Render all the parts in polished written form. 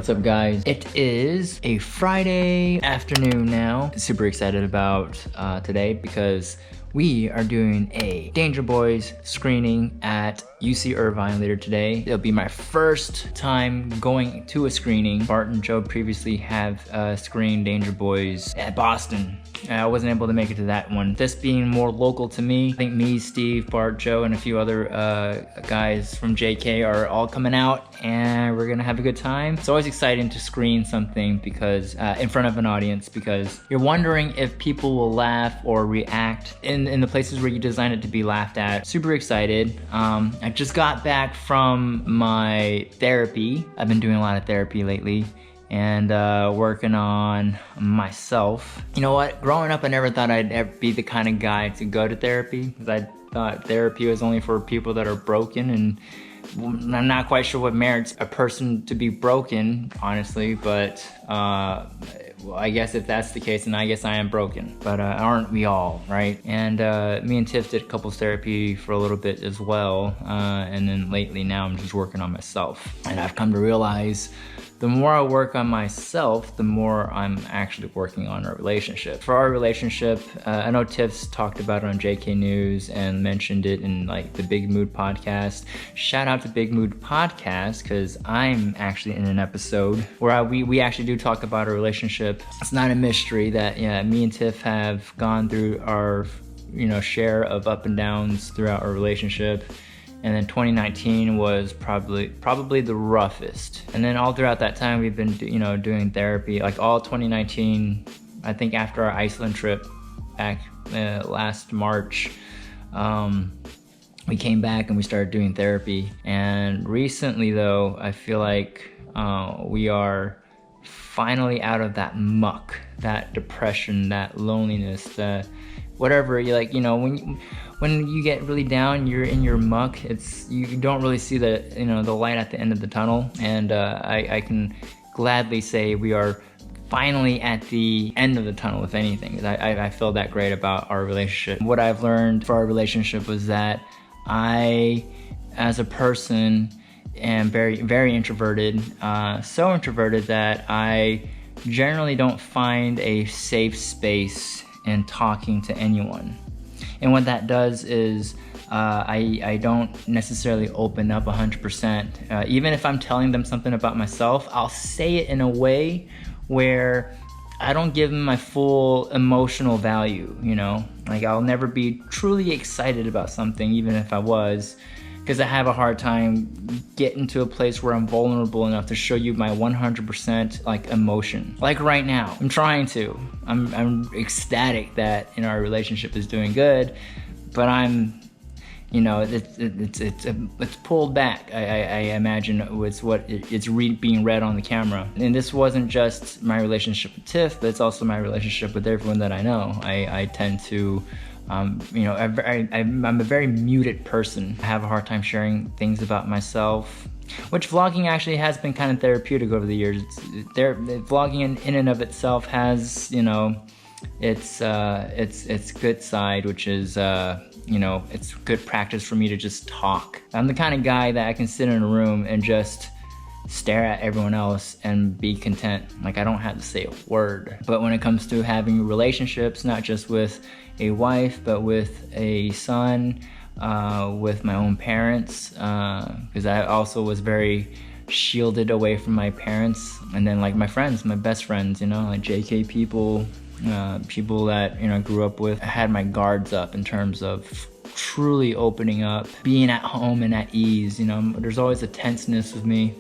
What's up, guys? It is a Friday afternoon now. Super excited about today because we are doing a Danger Boyz screening at UC Irvine later today. It'll be my first time going to a screening. Bart and Joe previously have screened Danger Boyz at Boston. I wasn't able to make it to that one. This being more local to me, I think me, Steve, Bart, Joe, and a few other guys from JK are all coming out, and we're gonna have a good time. It's always exciting to screen something because in front of an audience, because you're wondering if people will laugh or react in the places where you design it to be laughed at. Super excited. I just got back from my therapy. I've been doing a lot of therapy lately and working on myself. You know what? Growing up, I never thought I'd ever be the kind of guy to go to therapy, because I thought therapy was only for people that are broken, and I'm not quite sure what merits a person to be broken, honestly, but well, I guess if that's the case, then I guess I am broken. But aren't we all, right? And me and Tiff did couples therapy for a little bit as well, and then lately now I'm just working on myself. And I've come to realize the more I work on myself, the more I'm actually working on our relationship. For our relationship, I know Tiff's talked about it on JK News and mentioned it in like the Big Mood podcast. Shout out to Big Mood podcast, because I'm actually in an episode where we actually do talk about our relationship. It's not a mystery that me and Tiff have gone through our share of up and downs throughout our relationship. And then 2019 was probably the roughest. And then all throughout that time, we've been doing therapy. Like all 2019, I think after our Iceland trip back last March, we came back and we started doing therapy. And recently, though, I feel like we are finally out of that muck, that depression, that loneliness, that whatever. When you get really down, you're in your muck. You don't really see the the light at the end of the tunnel. And I can gladly say we are finally at the end of the tunnel, if anything. I feel that great about our relationship. What I've learned for our relationship was that I, as a person, am very, very introverted. So introverted that I generally don't find a safe space in talking to anyone. And what that does is I don't necessarily open up 100%. Even if I'm telling them something about myself, I'll say it in a way where I don't give them my full emotional value, Like I'll never be truly excited about something, even if I was, because I have a hard time getting to a place where I'm vulnerable enough to show you my 100% like emotion. Like right now, I'm trying to. I'm ecstatic that our relationship is doing good, but I'm, it's pulled back. I imagine it's being read on the camera. And this wasn't just my relationship with Tiff, but it's also my relationship with everyone that I know. I tend to. I'm a very muted person. I have a hard time sharing things about myself, which vlogging actually has been kind of therapeutic over the years. Vlogging in and of itself has, its good side, which is, it's good practice for me to just talk. I'm the kind of guy that I can sit in a room and just stare at everyone else and be content. Like I don't have to say a word. But when it comes to having relationships, not just with a wife, but with a son, with my own parents, because I also was very shielded away from my parents. And then like my friends, my best friends, like JK people, people that I grew up with. I had my guards up in terms of truly opening up, being at home and at ease. There's always a tenseness with me.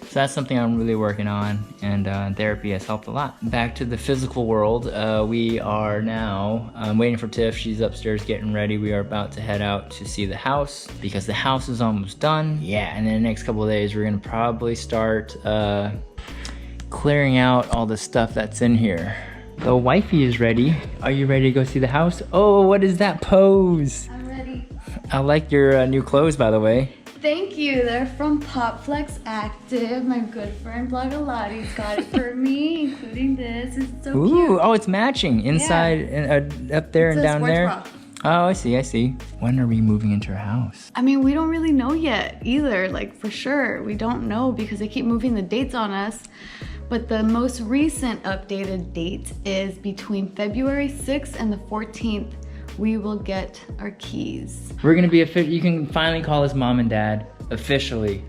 So that's something I'm really working on, and therapy has helped a lot. Back to the physical world, we are now, I'm waiting for Tiff, she's upstairs getting ready. We are about to head out to see the house, because the house is almost done. Yeah, and in the next couple of days, we're gonna probably start clearing out all the stuff that's in here. The wifey is ready. Are you ready to go see the house? Oh, what is that pose? I'm ready. I like your new clothes, by the way. Thank you. They're from PopFlex Active. My good friend Blogalati's got it for me, including this. It's so cute. Oh, it's matching inside and up there and down there. Bra. Oh, I see, I see. When are we moving into our house? I mean, we don't really know yet either, like for sure. We don't know because they keep moving the dates on us. But the most recent updated date is between February 6th and the 14th. We will get our keys. We're gonna be you can finally call us mom and dad officially.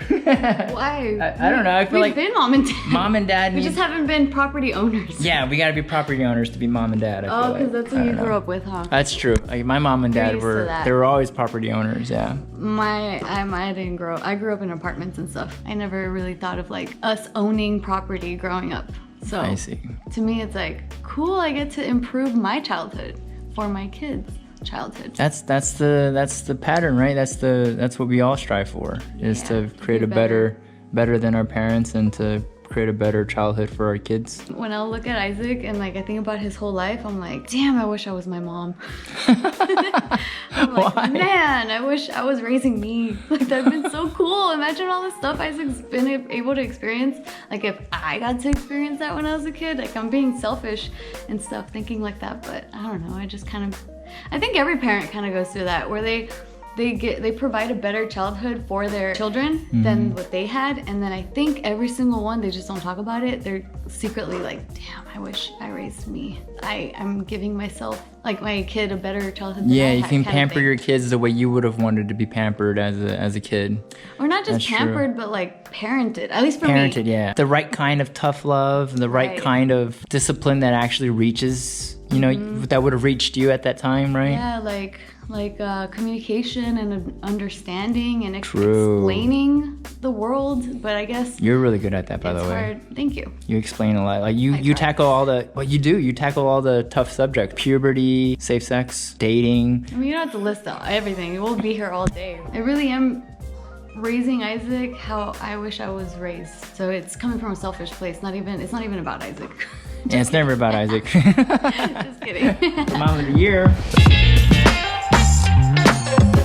Why? I don't know. I feel like we've been mom and dad. Mom and dad. We just haven't been property owners. Yeah, we gotta be property owners to be mom and dad. Oh, because that's what you grew up with, huh? That's true. Like, my mom and dad they were always property owners. Yeah. I didn't grow. I grew up in apartments and stuff. I never really thought of like us owning property growing up. So I see. To me, it's like cool. I get to improve my childhood for my kids' childhood. That's the pattern, right? That's what we all strive for, is to create a better than our parents and to create a better childhood for our kids. When I look at Isaac and like I think about his whole life, I'm like, damn, I wish I was my mom. I'm like, Why? Man, I wish I was raising me. Like that'd been so cool. Imagine all the stuff Isaac's been able to experience. Like if I got to experience that when I was a kid, like I'm being selfish and stuff thinking like that, but I don't know. I think every parent kind of goes through that where they provide a better childhood for their children than what they had, and then I think every single one, they just don't talk about it. They're secretly like, damn, I wish I raised me. I'm giving myself, like my kid, a better childhood than I had, you can pamper your kids the way you would have wanted to be pampered as a kid. Or not just pampered, but like parented, at least for me. Parented, yeah. The right kind of tough love, the right kind of discipline that actually reaches, that would have reached you at that time, right? Yeah, like communication and understanding and explaining the world, but I guess you're really good at that, by the way. Hard. Thank you. You explain a lot. Like you tackle all the you tackle all the tough subjects: puberty, safe sex, dating. I mean, you don't have to list out everything. We'll be here all day. I really am raising Isaac how I wish I was raised. So it's coming from a selfish place. It's not even about Isaac. Yeah, it's never about Isaac. Just kidding. Mom of the year.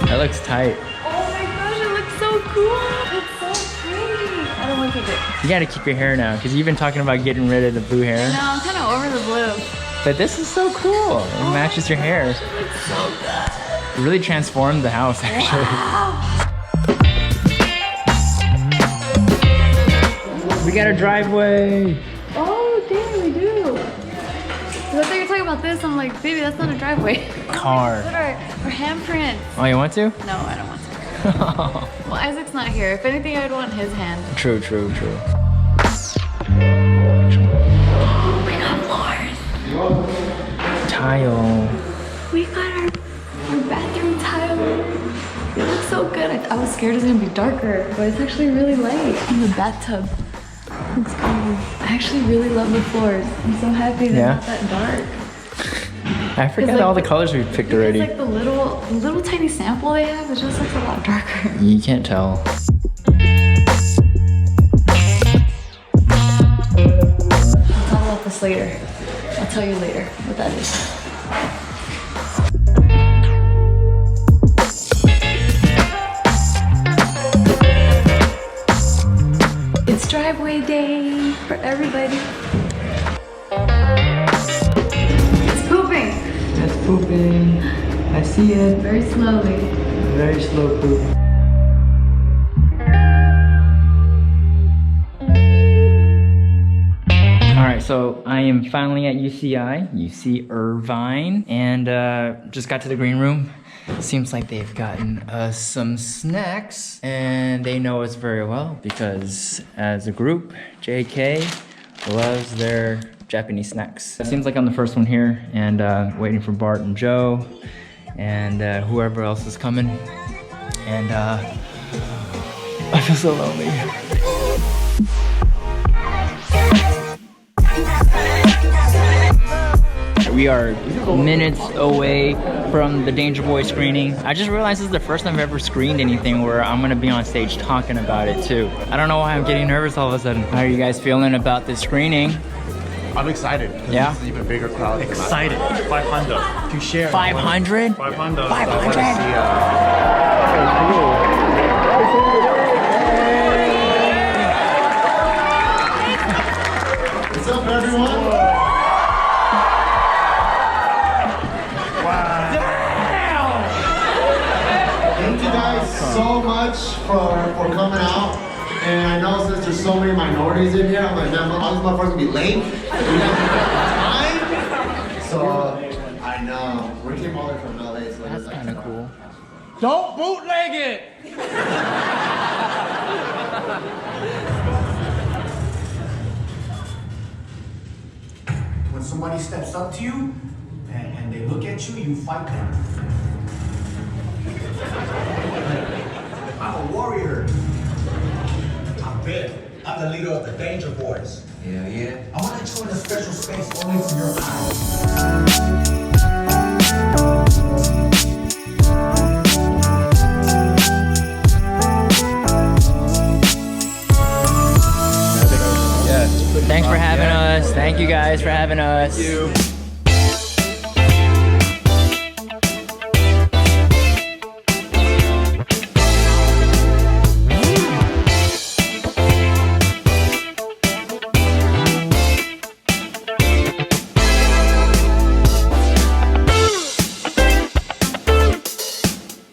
That looks tight. Oh my gosh, it looks so cool. It's so pretty. I don't want to take it. You gotta keep your hair now, because you've been talking about getting rid of the blue hair. No, I'm kind of over the blue. But this is so cool. It matches your hair. It looks so good. It really transformed the house, actually. Wow. We got a driveway. Oh, damn, we do. I thought you were talking about this. I'm like, baby, that's not a driveway. Car. Look at our handprints. Oh, you want to? No, I don't want to. Well, Isaac's not here. If anything, I'd want his hand. True. We got floors. Tile. We got our bathroom tile. It looks so good. I was scared it was gonna be darker, but it's actually really light. And the bathtub. Looks cool. I actually really love the floors. I'm so happy they're not that dark. I forget all the colors we picked already. It's like the little tiny sample they have, it just looks a lot darker. You can't tell. I'll talk about this later. I'll tell you later what that is. It's driveway day for everybody. It's pooping. It's pooping. I see it. Very slowly. Very slow poop. Alright, so I am finally at UC Irvine, and just got to the green room. Seems like they've gotten us some snacks, and they know us very well because as a group, JK loves their Japanese snacks. It seems like I'm the first one here, and waiting for Bart and Joe and whoever else is coming, and I feel so lonely. We are minutes away from the Danger Boyz screening. I just realized this is the first time I've ever screened anything where I'm gonna be on stage talking about it too. I don't know why I'm getting nervous all of a sudden. How are you guys feeling about this screening? I'm excited. Yeah? This is even bigger crowd. Excited. 500 to share. 500? 500. 500? What's up, everyone? Wow. so much for coming out. And I know since there's so many minorities in here, I'm like, man, all these motherfuckers gonna be late. We got time. So I know. We came all the way from LA, so That's kind of cool. Don't bootleg it! When somebody steps up to you and they look at you, you fight them. I'm a warrior. I'm big. I'm the leader of the Danger Boyz. Yeah. I want to join a special space only for your eyes. Thanks for having us. Thank you guys for having us. Thank you.